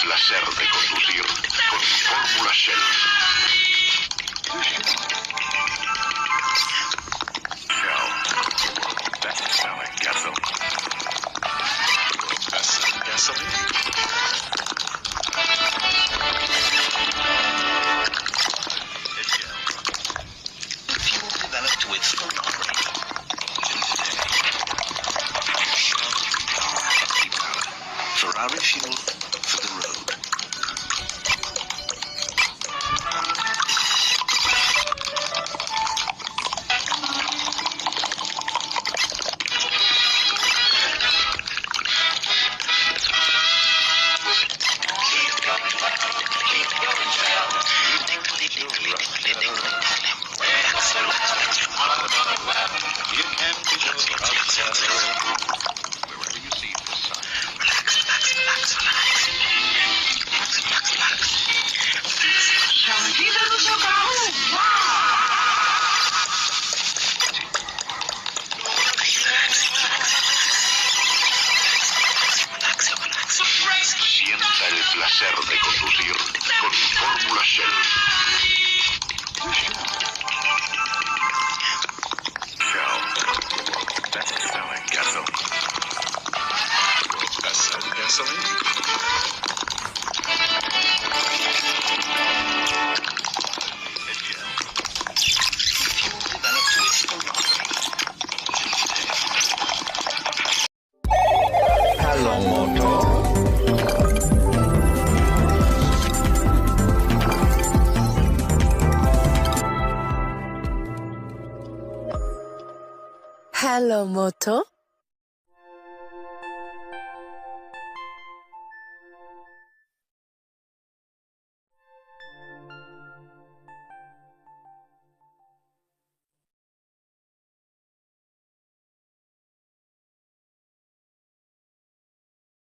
placer de conducir con Fórmula Shell. Shell. Best-selling gasoline. Best-selling gasoline. Fuel developed with Ferrari. Ferrari fuel for the road. You can be wherever you see the sun. Sienta el placer de conducir con Fórmula Shell. Shell. Best-selling gasoline. Best-selling gasoline. Fuel developed with Ferrari. Hello, Moto. Hello, Moto.